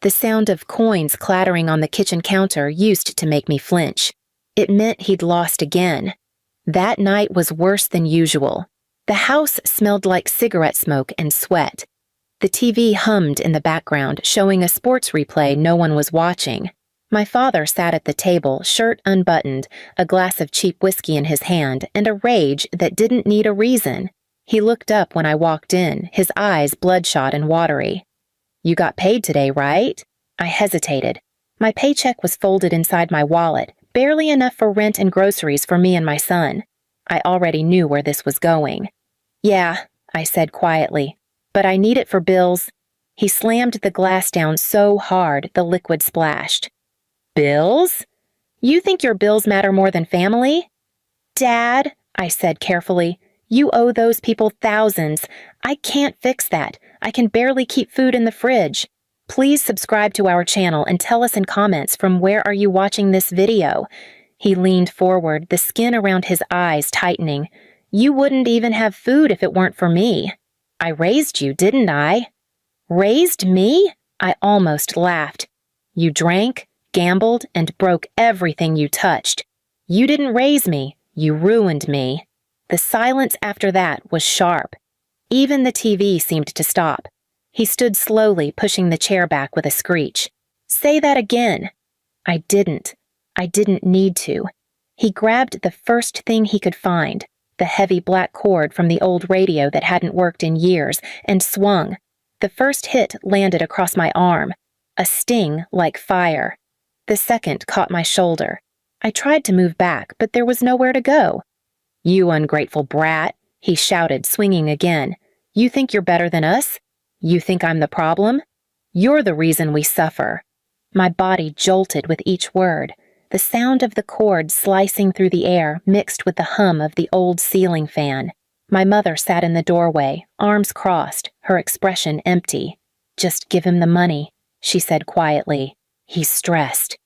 The sound of coins clattering on the kitchen counter used to make me flinch. It meant he'd lost again. That night was worse than usual. The house smelled like cigarette smoke and sweat. The TV hummed in the background, showing a sports replay no one was watching. My father sat at the table, shirt unbuttoned, a glass of cheap whiskey in his hand, and a rage that didn't need a reason. He looked up when I walked in, his eyes bloodshot and watery. "You got paid today, right?" I hesitated. My paycheck was folded inside my wallet, barely enough for rent and groceries for me and my son. I already knew where this was going. "Yeah," I said quietly, "but I need it for bills." He slammed the glass down so hard the liquid splashed. "Bills? You think your bills matter more than family?" "Dad," I said carefully, "you owe those people thousands. I can't fix that. I can barely keep food in the fridge. Please subscribe to our channel and tell us in comments from where are you watching this video." He leaned forward, the skin around his eyes tightening. "You wouldn't even have food if it weren't for me. I raised you, didn't I?" "Raised me?" I almost laughed. "You drank, gambled, and broke everything you touched. You didn't raise me, you ruined me." The silence after that was sharp. Even the TV seemed to stop. He stood slowly, pushing the chair back with a screech. "Say that again." I didn't. I didn't need to. He grabbed the first thing he could find, the heavy black cord from the old radio that hadn't worked in years, and swung. The first hit landed across my arm, a sting like fire. The second caught my shoulder. I tried to move back, but there was nowhere to go. "You ungrateful brat," he shouted, swinging again. "You think you're better than us? You think I'm the problem? You're the reason we suffer." My body jolted with each word, the sound of the cord slicing through the air mixed with the hum of the old ceiling fan. My mother sat in the doorway, arms crossed, her expression empty. "Just give him the money," she said quietly. "He's stressed."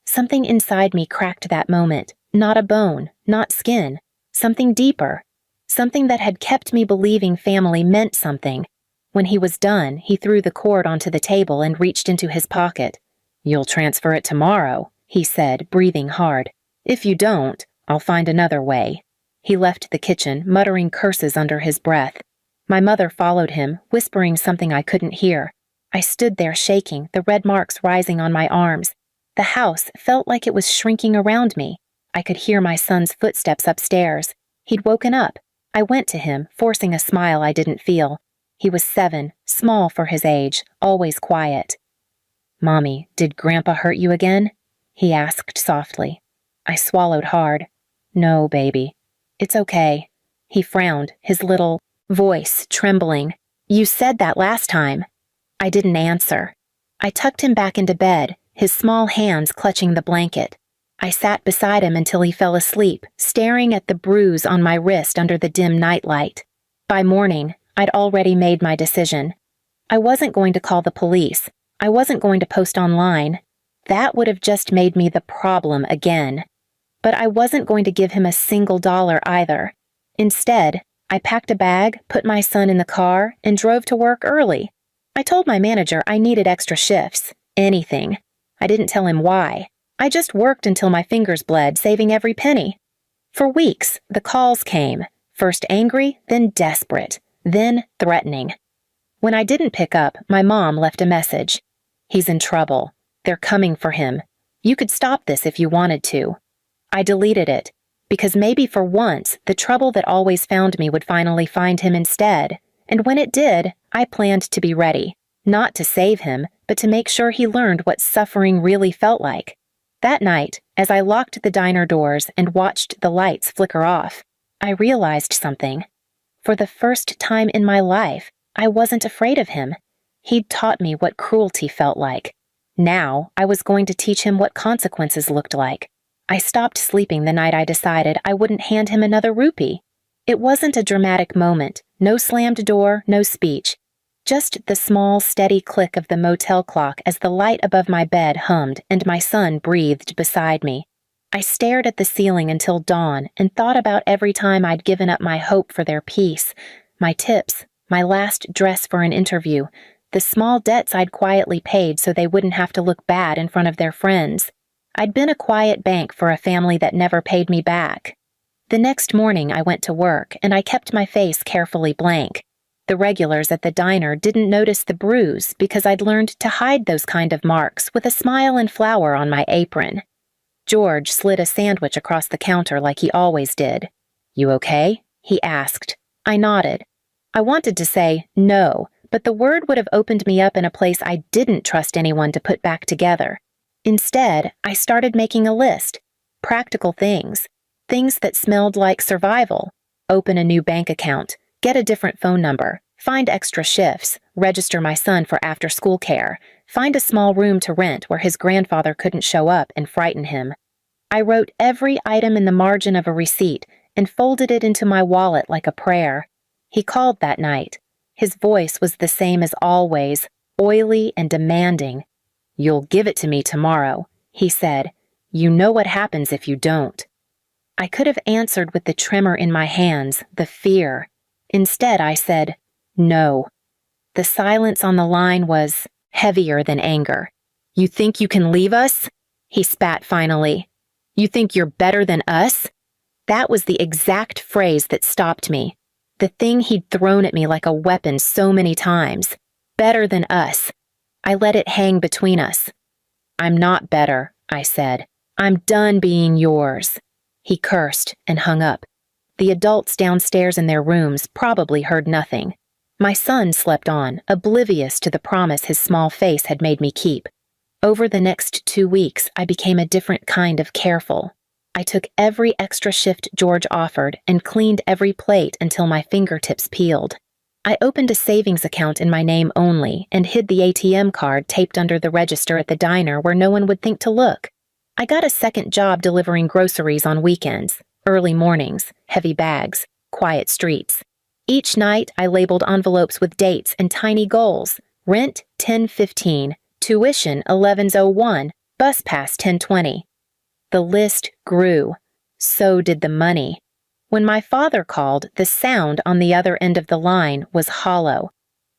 Something inside me cracked that moment, not a bone, not skin, something deeper, something that had kept me believing family meant something. When he was done, he threw the cord onto the table and reached into his pocket. "You'll transfer it tomorrow," he said, breathing hard. "If you don't, I'll find another way." He left the kitchen, muttering curses under his breath. My mother followed him, whispering something I couldn't hear. I stood there shaking, the red marks rising on my arms. The house felt like it was shrinking around me. I could hear my son's footsteps upstairs. He'd woken up. I went to him, forcing a smile I didn't feel. He was 7, small for his age, always quiet. "Mommy, did Grandpa hurt you again?" he asked softly. I swallowed hard. "No, baby. It's okay." He frowned, his little voice trembling. "You said that last time." I didn't answer. I tucked him back into bed, his small hands clutching the blanket. I sat beside him until he fell asleep, staring at the bruise on my wrist under the dim nightlight. By morning, I'd already made my decision. I wasn't going to call the police. I wasn't going to post online. That would have just made me the problem again. But I wasn't going to give him a single dollar either. Instead, I packed a bag, put my son in the car, and drove to work early. I told my manager I needed extra shifts. Anything. I didn't tell him why. I just worked until my fingers bled, saving every penny. For weeks, the calls came, first angry, then desperate, then threatening. When I didn't pick up, my mom left a message. "He's in trouble. They're coming for him. You could stop this if you wanted to." I deleted it, because maybe for once, the trouble that always found me would finally find him instead. And when it did, I planned to be ready, not to save him, but to make sure he learned what suffering really felt like. That night, as I locked the diner doors and watched the lights flicker off, I realized something. For the first time in my life, I wasn't afraid of him. He'd taught me what cruelty felt like. Now, I was going to teach him what consequences looked like. I stopped sleeping the night I decided I wouldn't hand him another rupee. It wasn't a dramatic moment, no slammed door, no speech. Just the small, steady click of the motel clock as the light above my bed hummed and my son breathed beside me. I stared at the ceiling until dawn and thought about every time I'd given up my hope for their peace, my tips, my last dress for an interview, the small debts I'd quietly paid so they wouldn't have to look bad in front of their friends. I'd been a quiet bank for a family that never paid me back. The next morning I went to work, and I kept my face carefully blank. The regulars at the diner didn't notice the bruise because I'd learned to hide those kind of marks with a smile and flour on my apron. George slid a sandwich across the counter like he always did. "You okay?" he asked. I nodded. I wanted to say no, but the word would have opened me up in a place I didn't trust anyone to put back together. Instead, I started making a list. Practical things. Things that smelled like survival. Open a new bank account. Get a different phone number. Find extra shifts. Register my son for after-school care. Find a small room to rent where his grandfather couldn't show up and frighten him. I wrote every item in the margin of a receipt and folded it into my wallet like a prayer. He called that night. His voice was the same as always, oily and demanding. "You'll give it to me tomorrow," he said. "You know what happens if you don't." I could have answered with the tremor in my hands, the fear. Instead, I said, "No." The silence on the line was heavier than anger. "You think you can leave us?" he spat finally. "You think you're better than us?" That was the exact phrase that stopped me. The thing he'd thrown at me like a weapon so many times. Better than us. I let it hang between us. "I'm not better," I said. "I'm done being yours." He cursed and hung up. The adults downstairs in their rooms probably heard nothing. My son slept on, oblivious to the promise his small face had made me keep. Over the next 2 weeks, I became a different kind of careful. I took every extra shift George offered and cleaned every plate until my fingertips peeled. I opened a savings account in my name only and hid the ATM card taped under the register at the diner where no one would think to look. I got a second job delivering groceries on weekends, early mornings, heavy bags, quiet streets. Each night, I labeled envelopes with dates and tiny goals. Rent, 10:15, tuition, 11:01, bus pass, 10:20. The list grew. So did the money. When my father called, the sound on the other end of the line was hollow.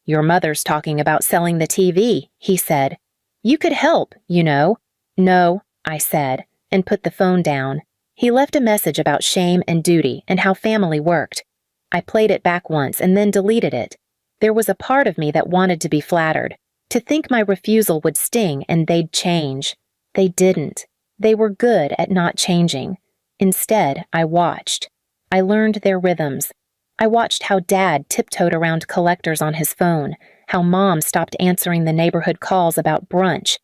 "Your mother's talking about selling the TV," he said. "You could help, you know." "No," I said, and put the phone down. He left a message about shame and duty and how family worked. I played it back once and then deleted it. There was a part of me that wanted to be flattered, to think my refusal would sting and they'd change. They didn't. They were good at not changing. Instead, I watched. I learned their rhythms. I watched how Dad tiptoed around collectors on his phone, how Mom stopped answering the neighborhood calls about brunch.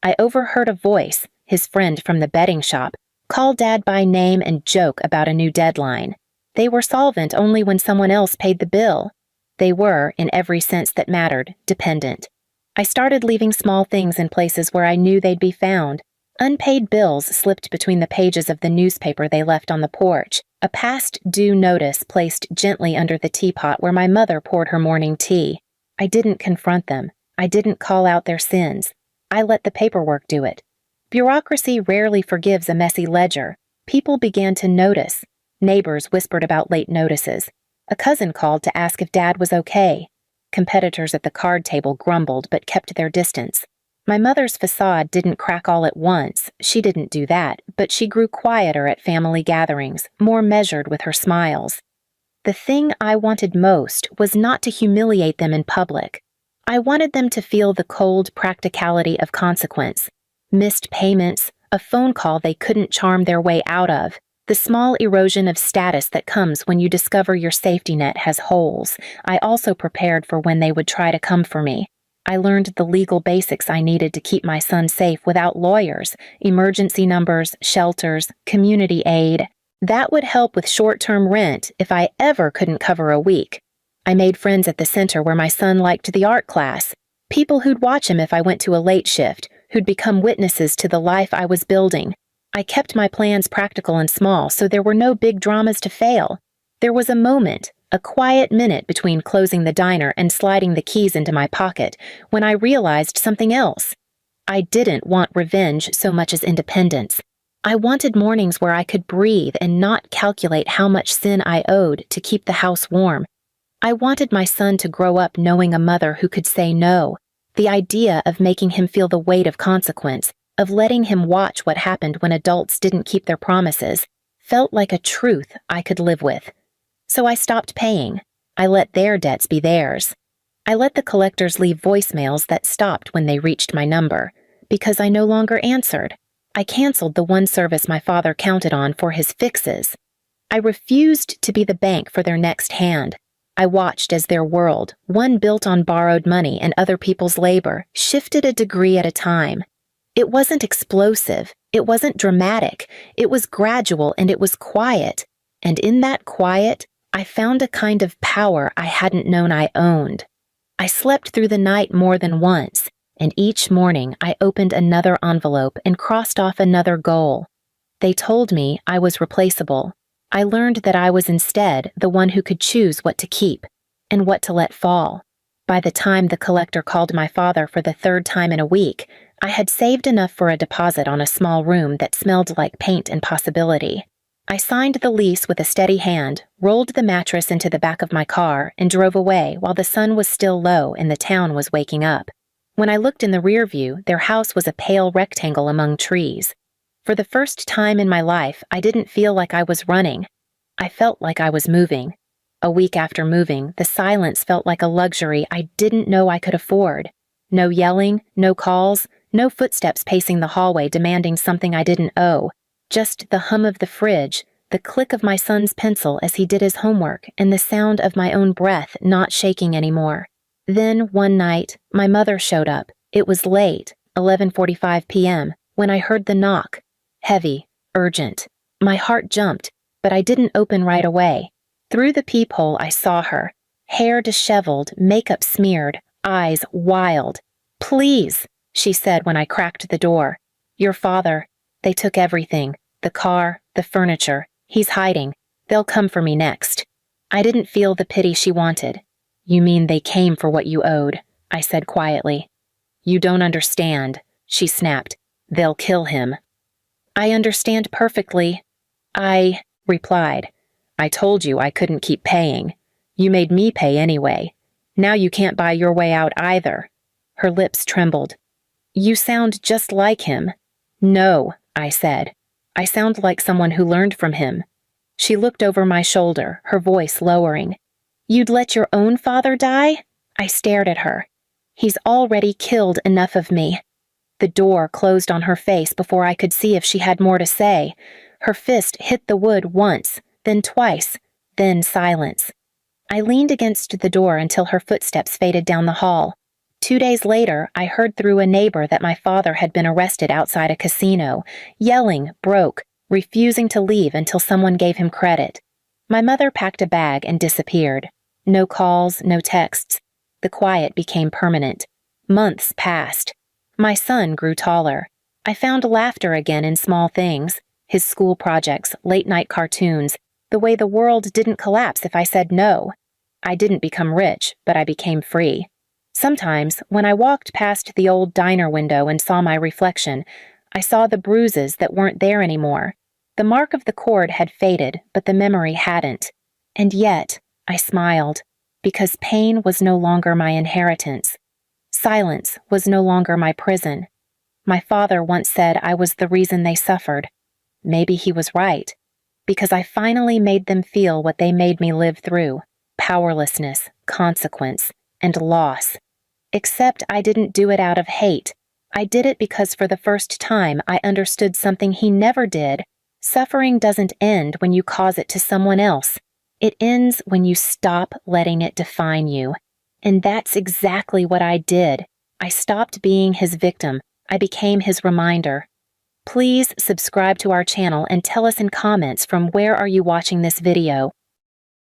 I overheard a voice, his friend from the betting shop, call Dad by name and joke about a new deadline. They were solvent only when someone else paid the bill. They were, in every sense that mattered, dependent. I started leaving small things in places where I knew they'd be found. Unpaid bills slipped between the pages of the newspaper they left on the porch, a past due notice placed gently under the teapot where my mother poured her morning tea. I didn't confront them. I didn't call out their sins. I let the paperwork do it. Bureaucracy rarely forgives a messy ledger. People began to notice. Neighbors whispered about late notices. A cousin called to ask if Dad was okay. Competitors at the card table grumbled but kept their distance. My mother's facade didn't crack all at once. She didn't do that, but she grew quieter at family gatherings, more measured with her smiles. The thing I wanted most was not to humiliate them in public. I wanted them to feel the cold practicality of consequence. Missed payments, a phone call they couldn't charm their way out of, the small erosion of status that comes when you discover your safety net has holes. I also prepared for when they would try to come for me. I learned the legal basics I needed to keep my son safe without lawyers, emergency numbers, shelters, community aid. That would help with short-term rent if I ever couldn't cover a week. I made friends at the center where my son liked the art class, people who'd watch him if I went to a late shift, who'd become witnesses to the life I was building. I kept my plans practical and small so there were no big dramas to fail. There was a moment, a quiet minute between closing the diner and sliding the keys into my pocket when I realized something else. I didn't want revenge so much as independence. I wanted mornings where I could breathe and not calculate how much sin I owed to keep the house warm. I wanted my son to grow up knowing a mother who could say no. The idea of making him feel the weight of consequence, of letting him watch what happened when adults didn't keep their promises, felt like a truth I could live with. So I stopped paying. I let their debts be theirs. I let the collectors leave voicemails that stopped when they reached my number, because I no longer answered. I canceled the one service my father counted on for his fixes. I refused to be the bank for their next hand. I watched as their world, one built on borrowed money and other people's labor, shifted a degree at a time. It wasn't explosive, it wasn't dramatic, it was gradual and it was quiet. And in that quiet, I found a kind of power I hadn't known I owned. I slept through the night more than once, and each morning I opened another envelope and crossed off another goal. They told me I was replaceable. I learned that I was instead the one who could choose what to keep and what to let fall. By the time the collector called my father for the third time in a week, I had saved enough for a deposit on a small room that smelled like paint and possibility. I signed the lease with a steady hand, rolled the mattress into the back of my car, and drove away while the sun was still low and the town was waking up. When I looked in the rear view, their house was a pale rectangle among trees. For the first time in my life, I didn't feel like I was running. I felt like I was moving. A week after moving, the silence felt like a luxury I didn't know I could afford. No yelling, no calls, no footsteps pacing the hallway demanding something I didn't owe. Just the hum of the fridge, the click of my son's pencil as he did his homework, and the sound of my own breath not shaking anymore. Then, one night, my mother showed up. It was late, 11:45 p.m., when I heard the knock. Heavy, urgent. My heart jumped, but I didn't open right away. Through the peephole I saw her, hair disheveled, makeup smeared, eyes wild. "Please," she said when I cracked the door. "Your father. They took everything. The car, the furniture. He's hiding. They'll come for me next." I didn't feel the pity she wanted. "You mean they came for what you owed?" I said quietly. "You don't understand," she snapped. "They'll kill him." "I understand perfectly." I replied. "I told you I couldn't keep paying. You made me pay anyway. Now you can't buy your way out either." Her lips trembled. "You sound just like him." "No," I said. "I sound like someone who learned from him." She looked over my shoulder, her voice lowering. "You'd let your own father die?" I stared at her. "He's already killed enough of me." The door closed on her face before I could see if she had more to say. Her fist hit the wood once, then twice, then silence. I leaned against the door until her footsteps faded down the hall. 2 days later, I heard through a neighbor that my father had been arrested outside a casino, yelling, broke, refusing to leave until someone gave him credit. My mother packed a bag and disappeared. No calls, no texts. The quiet became permanent. Months passed. My son grew taller. I found laughter again in small things. His school projects, late-night cartoons, the way the world didn't collapse if I said no. I didn't become rich, but I became free. Sometimes, when I walked past the old diner window and saw my reflection, I saw the bruises that weren't there anymore. The mark of the cord had faded, but the memory hadn't. And yet, I smiled, because pain was no longer my inheritance. Silence was no longer my prison. My father once said I was the reason they suffered. Maybe he was right, because I finally made them feel what they made me live through: powerlessness, consequence, and loss. Except I didn't do it out of hate. I did it because for the first time I understood something he never did. Suffering doesn't end when you cause it to someone else. It ends when you stop letting it define you. And that's exactly what I did. I stopped being his victim. I became his reminder. Please subscribe to our channel and tell us in comments from where are you watching this video.